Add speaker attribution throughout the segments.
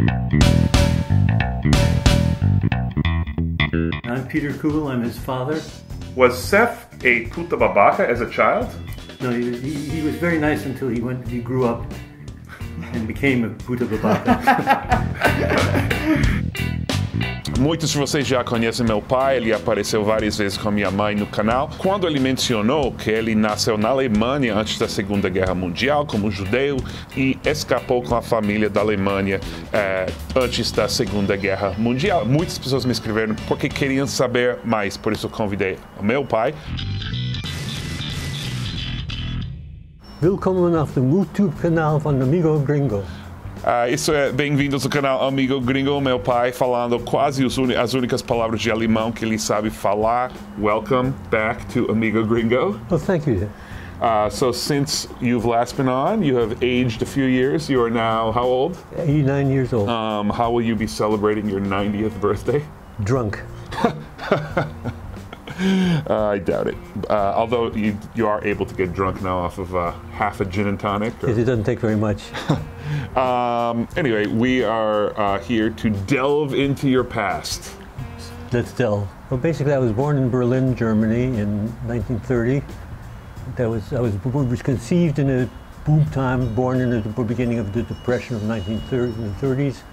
Speaker 1: I'm Peter Kugel, I'm his father.
Speaker 2: Was Seth a puta babaca as a child?
Speaker 1: No, he was very nice until he grew up and became a puta babaca.
Speaker 3: Muitos de vocês já conhecem meu pai, ele apareceu várias vezes com minha mãe no canal. Quando ele mencionou que ele nasceu na Alemanha antes da Segunda Guerra Mundial como judeu e escapou com a família da Alemanha antes da Segunda Guerra Mundial, muitas pessoas me escreveram porque queriam saber mais, por isso eu convidei o meu pai.
Speaker 1: Willkommen auf dem YouTube-Kanal von Amigo Gringo.
Speaker 3: Isso é bem-vindos ao canal Amigo Gringo, meu pai falando quase as únicas palavras de alemão que ele sabe falar. Welcome back to Amigo Gringo.
Speaker 1: Oh, thank you.
Speaker 3: So since you've last been on, you have aged a few years. You are now how old?
Speaker 1: 89 years old.
Speaker 3: How will you be celebrating your 90th birthday?
Speaker 1: Drunk.
Speaker 3: I doubt it. Although you are able to get drunk now off of half a gin and tonic.
Speaker 1: Yes, it doesn't take very much.
Speaker 3: Anyway, we are here to delve into your past.
Speaker 1: Let's delve. Well, basically, I was born in Berlin, Germany in 1930. I was conceived in a boom time, born in the beginning of the Depression of the 1930s.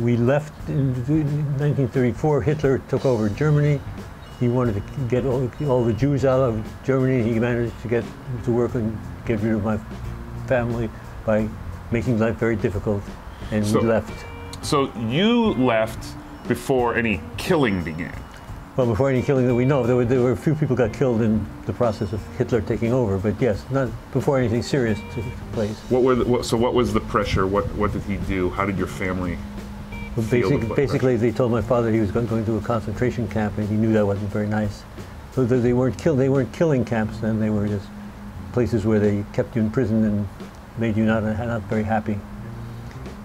Speaker 1: We left in 1934. Hitler took over Germany. He wanted to get all the Jews out of Germany. He managed to get to work and get rid of my family by making life very difficult, and we left.
Speaker 3: So you left before any killing began?
Speaker 1: Well, before any killing that we know. There were a few people got killed in the process of Hitler taking over, but yes, not before anything serious took place.
Speaker 3: So what was the pressure? What did he do? How did your family
Speaker 1: Basically, they told my father he was going to a concentration camp, and he knew that wasn't very nice. So they weren't killing camps then. They were just places where they kept you in prison and made you not very happy.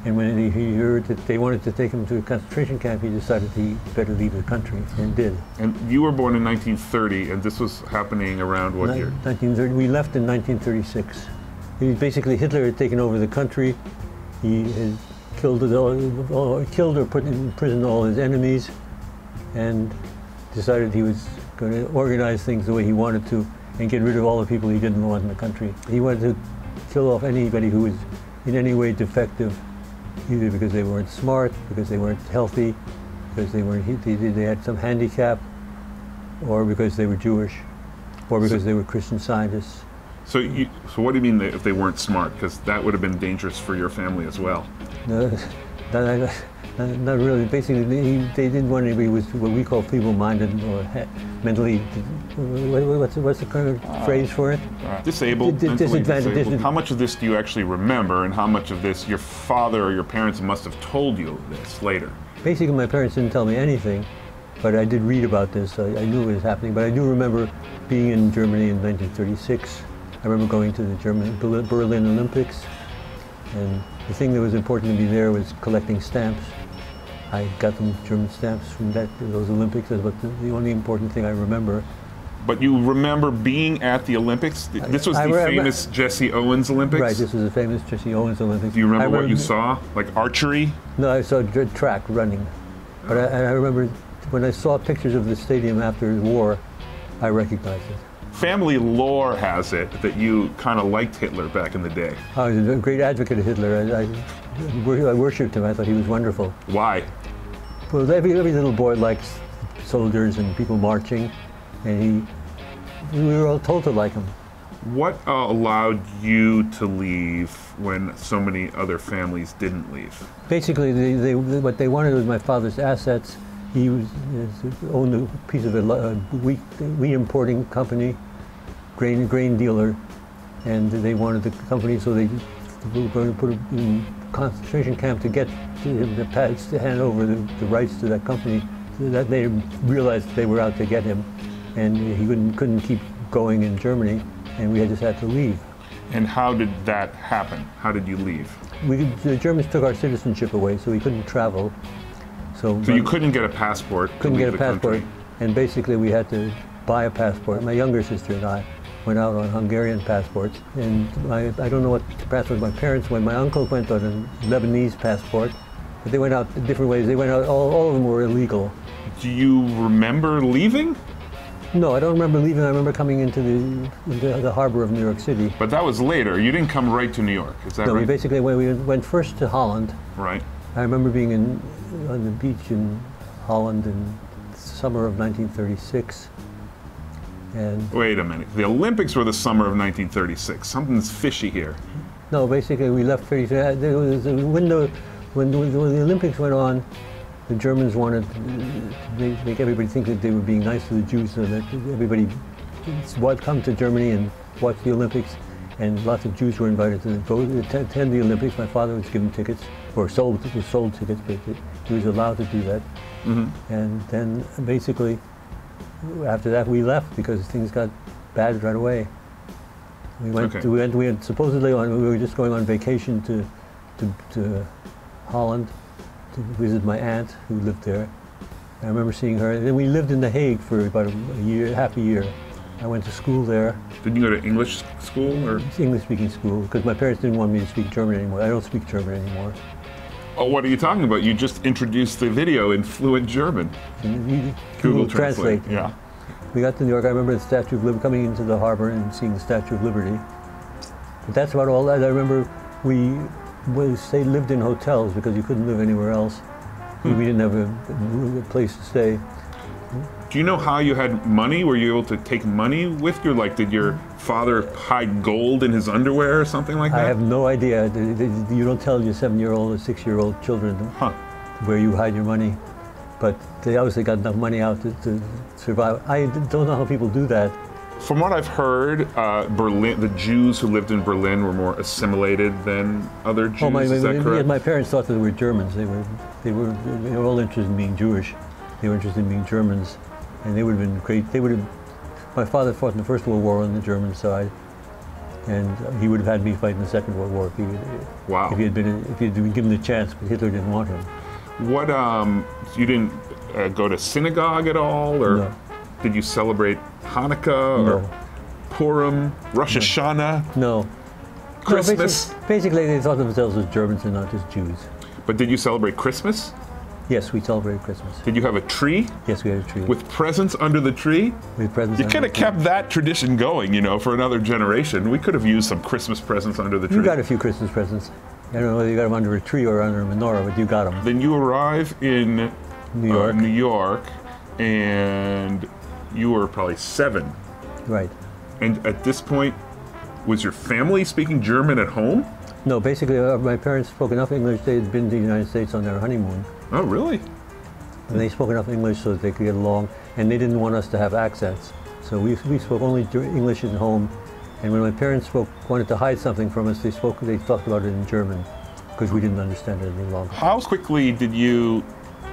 Speaker 1: And when he heard that they wanted to take him to a concentration camp, he decided he better leave the country, and did.
Speaker 3: And you were born in 1930, and this was happening around what year?
Speaker 1: 1930. We left in 1936. Basically, Hitler had taken over the country. He had killed or put in prison all his enemies, and decided he was going to organize things the way he wanted to, and get rid of all the people he didn't want in the country. He wanted to kill off anybody who was in any way defective, either because they weren't smart, because they weren't healthy, because they had some handicap, or because they were Jewish, or because they were Christian Scientists.
Speaker 3: So what do you mean if they weren't smart? Because that would have been dangerous for your family as well.
Speaker 1: No, not really. Basically, they didn't want anybody who was what we call feeble-minded or mentally. What's the current phrase for it?
Speaker 3: Disabled.
Speaker 1: Disadvantaged.
Speaker 3: How much of this do you actually remember, and how much of this your father or your parents must have told you this later?
Speaker 1: Basically, my parents didn't tell me anything, but I did read about this. I knew it was happening. But I do remember being in Germany in 1936. I remember going to the Berlin Olympics, and the thing that was important to me there was collecting stamps. I got some German stamps from those Olympics. That's about the only important thing I remember.
Speaker 3: But you remember being at the Olympics? This was the famous Jesse Owens Olympics?
Speaker 1: Right, this was the famous Jesse Owens Olympics.
Speaker 3: Do you remember what you saw? Like archery?
Speaker 1: No, I saw track running. But I remember when I saw pictures of the stadium after the war, I recognized it.
Speaker 3: Family lore has it that you kind of liked Hitler back in the day.
Speaker 1: I was a great advocate of Hitler. I worshipped him. I thought he was wonderful.
Speaker 3: Why?
Speaker 1: Well, every little boy likes soldiers and people marching, and we were all told to like him.
Speaker 3: What allowed you to leave when so many other families didn't leave?
Speaker 1: Basically, what they wanted was my father's assets. He owned a piece of a wheat importing company, grain dealer, and they wanted the company, so they were going to put him in a concentration camp to get him to hand over the rights to that company. So that they realized they were out to get him, and he couldn't keep going in Germany, and we just had to leave.
Speaker 3: And how did that happen? How did you leave?
Speaker 1: The Germans took our citizenship away, so we couldn't travel. So
Speaker 3: you couldn't get a passport?
Speaker 1: Couldn't get a passport, and basically we had to buy a passport. My younger sister and I went out on Hungarian passports, and I don't know what passport my parents went. My uncle went on a Lebanese passport, But they went out different ways. They went out, all of them were illegal.
Speaker 3: Do you remember leaving?
Speaker 1: No, I don't remember leaving. I remember coming into the harbor of New York City.
Speaker 3: But that was later. You didn't come right to New York, is that
Speaker 1: No,
Speaker 3: right?
Speaker 1: we basically went first to Holland.
Speaker 3: Right.
Speaker 1: I remember being on the beach in Holland in summer of 1936. And
Speaker 3: Wait a minute. The Olympics were the summer of 1936. Something's fishy here.
Speaker 1: no, basically we left 36. There was a window when the Olympics went on. The Germans wanted to make everybody think that they were being nice to the Jews, so that everybody would come to Germany and watch the Olympics. And lots of Jews were invited to go attend the Olympics. My father was given tickets, or sold tickets, but he was allowed to do that.
Speaker 3: Mm-hmm.
Speaker 1: And then basically, after that, we left because things got bad right away. We went.
Speaker 3: Okay.
Speaker 1: We went supposedly on. We were just going on vacation to Holland to visit my aunt who lived there. I remember seeing her. And then we lived in The Hague for about a year, half a year. I went to school there.
Speaker 3: Did you go to English school or?
Speaker 1: It's English-speaking school because my parents didn't want me to speak German anymore. I don't speak German anymore.
Speaker 3: Oh, what are you talking about? You just introduced the video in fluent German.
Speaker 1: Google Translate.
Speaker 3: Yeah.
Speaker 1: We got to New York. I remember the Statue of Liberty, coming into the harbor and seeing the Statue of Liberty. But that's about all that. I remember we lived in hotels because you couldn't live anywhere else. We didn't have a place to stay.
Speaker 3: Do you know how you had money? Were you able to take money with you? Like, did your father hide gold in his underwear or something like that?
Speaker 1: I have no idea. You don't tell your 7-year-old or 6-year-old children where you hide your money. But they obviously got enough money out to survive. I don't know how people do that.
Speaker 3: From what I've heard, Berlin, the Jews who lived in Berlin were more assimilated than other Jews. Is that correct?
Speaker 1: My parents thought that they were Germans. They were all interested in being Jewish. They were interested in being Germans, and they would have been great. My father fought in the First World War on the German side, and he would have had me fight in the Second World War if he had been given the chance. But Hitler didn't want him.
Speaker 3: What? You didn't go to synagogue at all, or
Speaker 1: No.
Speaker 3: did you celebrate Hanukkah or
Speaker 1: No.
Speaker 3: Purim, Rosh Hashanah,
Speaker 1: No.
Speaker 3: Christmas?
Speaker 1: No, basically, they thought of themselves as Germans and not just Jews.
Speaker 3: But did you celebrate Christmas?
Speaker 1: Yes, we celebrated Christmas.
Speaker 3: Did you have a tree?
Speaker 1: Yes, we had a tree.
Speaker 3: With presents under the tree?
Speaker 1: With presents
Speaker 3: You
Speaker 1: under
Speaker 3: could
Speaker 1: the
Speaker 3: have
Speaker 1: tree.
Speaker 3: kept that tradition going, you know, for another generation. We could have used some Christmas presents under the tree.
Speaker 1: You got a few Christmas presents. I don't know whether you got them under a tree or under a menorah, but you got them.
Speaker 3: Then you arrive in
Speaker 1: New York.
Speaker 3: And you were probably 7.
Speaker 1: Right.
Speaker 3: And at this point, was your family speaking German at home?
Speaker 1: No, basically, my parents spoke enough English. They had been to the United States on their honeymoon.
Speaker 3: Oh, really?
Speaker 1: And they spoke enough English so that they could get along. And they didn't want us to have accents. So we spoke only English at home. And when my parents wanted to hide something from us, they talked about it in German because we didn't understand it any longer.
Speaker 3: How quickly did you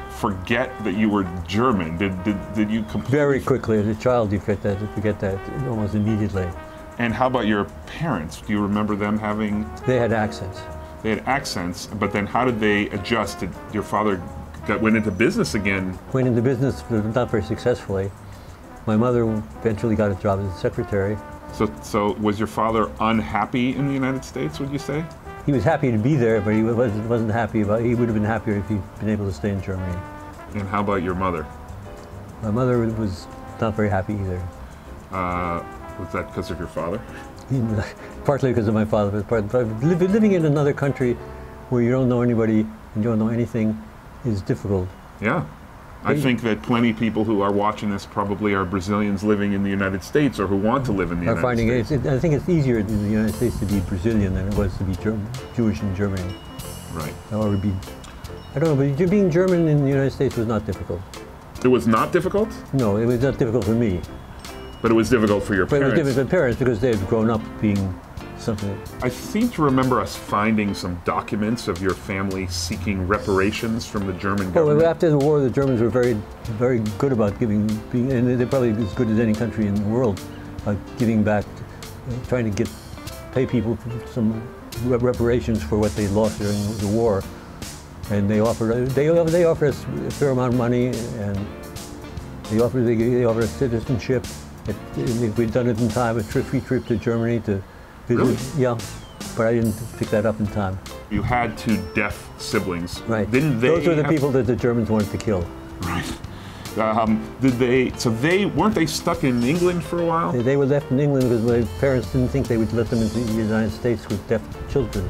Speaker 3: forget that you were German? Did you completely?
Speaker 1: Very quickly, as a child, you forget that almost immediately.
Speaker 3: And how about your parents? Do you remember them having?
Speaker 1: They had accents.
Speaker 3: They had accents, but then how did they adjust? Did your father went into business again?
Speaker 1: Went into business, but not very successfully. My mother eventually got a job as a secretary.
Speaker 3: So was your father unhappy in the United States, would you say?
Speaker 1: He was happy to be there, but he wasn't happy about. He would have been happier if he'd been able to stay in Germany.
Speaker 3: And how about your mother?
Speaker 1: My mother was not very happy either.
Speaker 3: Was that because of your father?
Speaker 1: Partly because of my father, but living in another country where you don't know anybody and you don't know anything is difficult.
Speaker 3: Yeah. I think that plenty of people who are watching this probably are Brazilians living in the United States or who want to live in the United States.
Speaker 1: I think it's easier in the United States to be Brazilian than it was to be Jewish in Germany.
Speaker 3: Right.
Speaker 1: Or I don't know, but being German in the United States was not difficult.
Speaker 3: It was not difficult?
Speaker 1: No, it was not difficult for me.
Speaker 3: But it was difficult for your
Speaker 1: But
Speaker 3: parents.
Speaker 1: it was difficult for parents because they had grown up being something.
Speaker 3: I seem to remember us finding some documents of your family seeking reparations from the German government.
Speaker 1: Well, after the war, the Germans were very, very good about and they're probably as good as any country in the world, giving back, trying to pay people some reparations for what they lost during the war. And they offered us a fair amount of money, and they offered us citizenship. If we'd done it in time, a free trip to Germany to visit.
Speaker 3: Really?
Speaker 1: Yeah, but I didn't pick that up in time.
Speaker 3: You had two deaf siblings.
Speaker 1: Right.
Speaker 3: Didn't they?
Speaker 1: Those are the people that the Germans wanted to kill.
Speaker 3: Right. Did they? So weren't they stuck in England for a while?
Speaker 1: They were left in England because my parents didn't think they would let them into the United States with deaf children.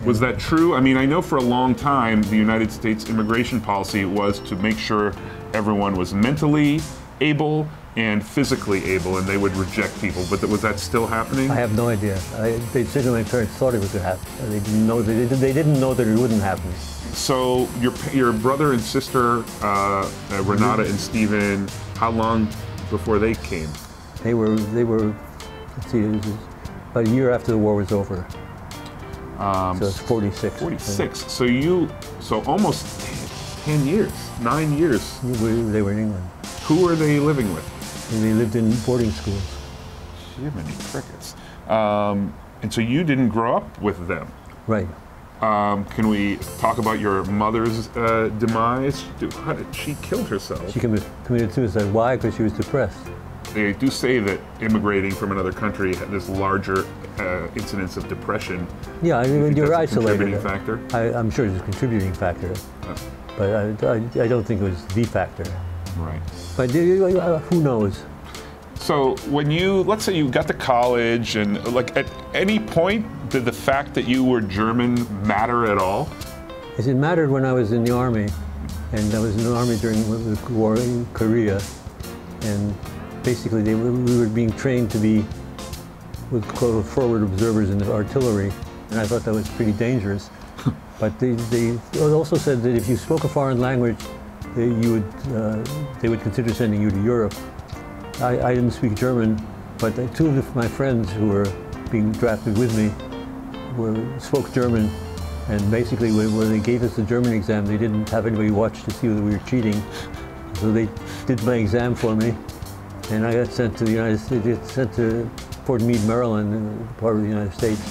Speaker 3: Was that true? I mean, I know for a long time the United States immigration policy was to make sure everyone was mentally able and physically able, and they would reject people. But was that still happening?
Speaker 1: I have no idea. They said my parents thought it was going to happen. They didn't know. They didn't know that it wouldn't happen.
Speaker 3: So your brother and sister, Renata and Stephen, how long before they came?
Speaker 1: They were. Let's see, it was about a year after the war was over. So it's 46.
Speaker 3: 46. So almost 10 years, 9 years.
Speaker 1: They were in England.
Speaker 3: Who were they living with?
Speaker 1: And they lived in boarding schools.
Speaker 3: Jiminy crickets. And so you didn't grow up with them.
Speaker 1: Right.
Speaker 3: Can we talk about your mother's demise? How did she kill herself?
Speaker 1: She committed suicide. Why? Because she was depressed.
Speaker 3: They do say that immigrating from another country had this larger incidence of depression.
Speaker 1: Yeah, I mean, you're isolated.
Speaker 3: Contributing factor?
Speaker 1: I'm sure it's a contributing factor, but I don't think it was the factor.
Speaker 3: Right.
Speaker 1: But who knows?
Speaker 3: So let's say you got to college, and like at any point, did the fact that you were German matter at all?
Speaker 1: It mattered when I was in the army, and I was in the army during the war in Korea, and basically we were being trained to be what's called forward observers in the artillery, and I thought that was pretty dangerous. But they also said that if you spoke a foreign language, they would consider sending you to Europe. I didn't speak German, but two of my friends who were being drafted with me spoke German, and basically when they gave us the German exam, they didn't have anybody watch to see whether we were cheating. So they did my exam for me, and I got sent to the United States, sent to Fort Meade, Maryland, part of the United States.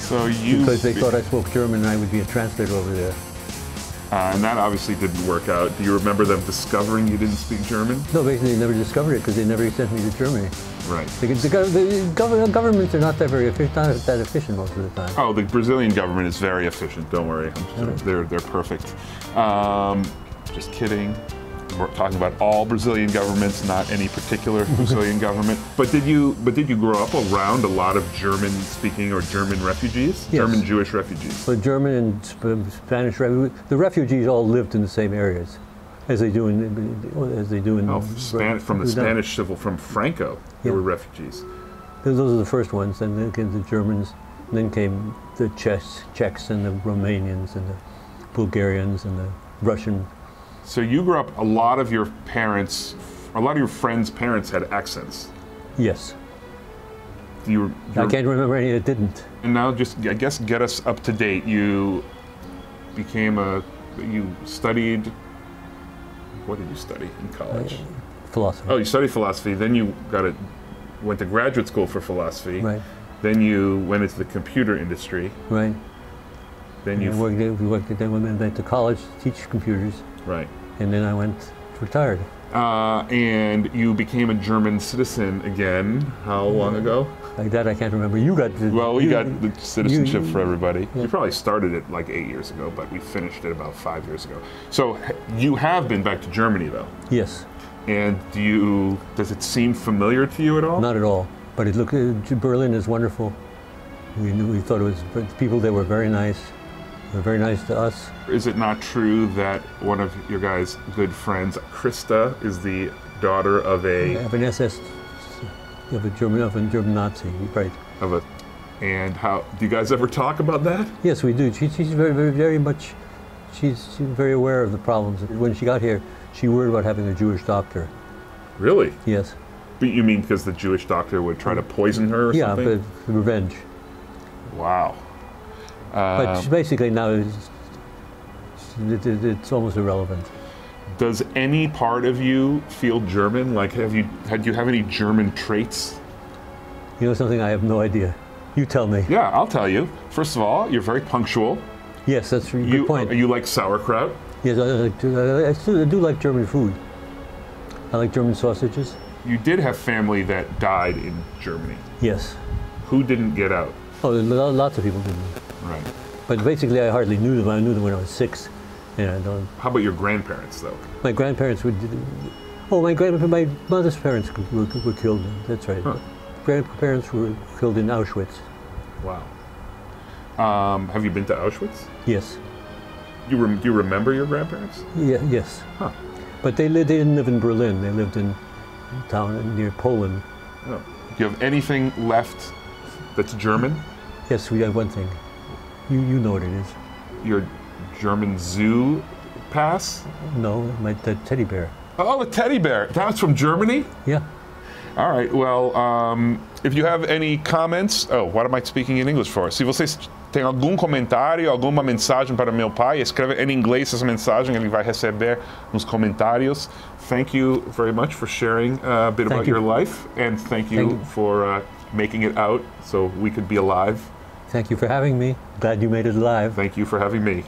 Speaker 3: So
Speaker 1: because they thought I spoke German and I would be a translator over there.
Speaker 3: And that obviously didn't work out. Do you remember them discovering you didn't speak German?
Speaker 1: No, basically they never discovered it because they never sent me to Germany.
Speaker 3: Right.
Speaker 1: The governments are not that that efficient most of the time.
Speaker 3: Oh, the Brazilian government is very efficient. Don't worry, they're perfect. Just kidding. We're talking about all Brazilian governments, not any particular Brazilian government. But did you grow up around a lot of German-speaking or German refugees? Yes. German Jewish refugees?
Speaker 1: So German and Spanish refugees. The refugees all lived in the same areas, as they do in.
Speaker 3: From the Spanish Civil, from Franco, there were refugees.
Speaker 1: Those are the first ones, and then came the Germans, and then came the Czechs and the Romanians and the Bulgarians and the Russian.
Speaker 3: So you grew up, a lot of your friends' parents had accents.
Speaker 1: Yes. I can't remember any that didn't.
Speaker 3: And now just, I guess, get us up to date. You studied, what did you study in college?
Speaker 1: Philosophy.
Speaker 3: Oh, you studied philosophy, then you went to graduate school for philosophy.
Speaker 1: Right.
Speaker 3: Then you went into the computer industry.
Speaker 1: Right.
Speaker 3: Then
Speaker 1: we went to college to teach computers.
Speaker 3: Right.
Speaker 1: And then I retired.
Speaker 3: And you became a German citizen again. How long ago?
Speaker 1: Like that, I can't remember. You got
Speaker 3: the citizenship for everybody.
Speaker 1: Yeah.
Speaker 3: You probably started it like 8 years ago, but we finished it about 5 years ago. So you have been back to Germany, though.
Speaker 1: Yes.
Speaker 3: And does it seem familiar to you at all?
Speaker 1: Not at all. But Berlin is wonderful. We thought it was people there were very nice. They were very nice to us. Is
Speaker 3: it not true that one of your guys' good friends, Krista, is the daughter of
Speaker 1: an SS, of a German Nazi, right?
Speaker 3: And how do you guys ever talk about that?
Speaker 1: Yes, we do. She's very much. She's very aware of the problems. When she got here, she worried about having a Jewish doctor.
Speaker 3: Really?
Speaker 1: Yes.
Speaker 3: But you mean because the Jewish doctor would try to poison her or something?
Speaker 1: Yeah, but revenge.
Speaker 3: Wow.
Speaker 1: But basically now it's almost irrelevant.
Speaker 3: Does any part of you feel German? Like, do you have any German traits?
Speaker 1: You know something? I have no idea. You tell me.
Speaker 3: Yeah, I'll tell you. First of all, you're very punctual.
Speaker 1: Yes, that's a good point.
Speaker 3: You like sauerkraut?
Speaker 1: Yes, I do like German food. I like German sausages.
Speaker 3: You did have family that died in Germany.
Speaker 1: Yes.
Speaker 3: Who didn't get out?
Speaker 1: Oh, lots of people didn't.
Speaker 3: Right.
Speaker 1: But basically, I hardly knew them. I knew them when I was 6. And I don't.
Speaker 3: How about your grandparents, though?
Speaker 1: My grandparents would. Oh, my mother's parents were killed. That's right.
Speaker 3: Huh.
Speaker 1: Grandparents were killed in Auschwitz.
Speaker 3: Wow. Have you been to Auschwitz?
Speaker 1: Yes.
Speaker 3: Do you remember your grandparents?
Speaker 1: Yeah. Yes.
Speaker 3: Huh.
Speaker 1: But they didn't live in Berlin. They lived in a town near Poland.
Speaker 3: Oh. Do you have anything left that's German?
Speaker 1: Yes, we have one thing. You know what it is.
Speaker 3: Your German zoo pass?
Speaker 1: No, the teddy bear.
Speaker 3: Oh, a teddy bear. That's from Germany?
Speaker 1: Yeah.
Speaker 3: All right. Well, if you have any comments... Oh, what am I speaking in English for? Se vocês têm algum comentário, alguma mensagem para meu pai, escreve em inglês essa mensagem, ele vai receber nos comentários. Thank you very much for sharing a bit about your life, and thank you for making it out so we could be alive.
Speaker 1: Thank you for having me. Glad you made it alive.
Speaker 3: Thank you for having me.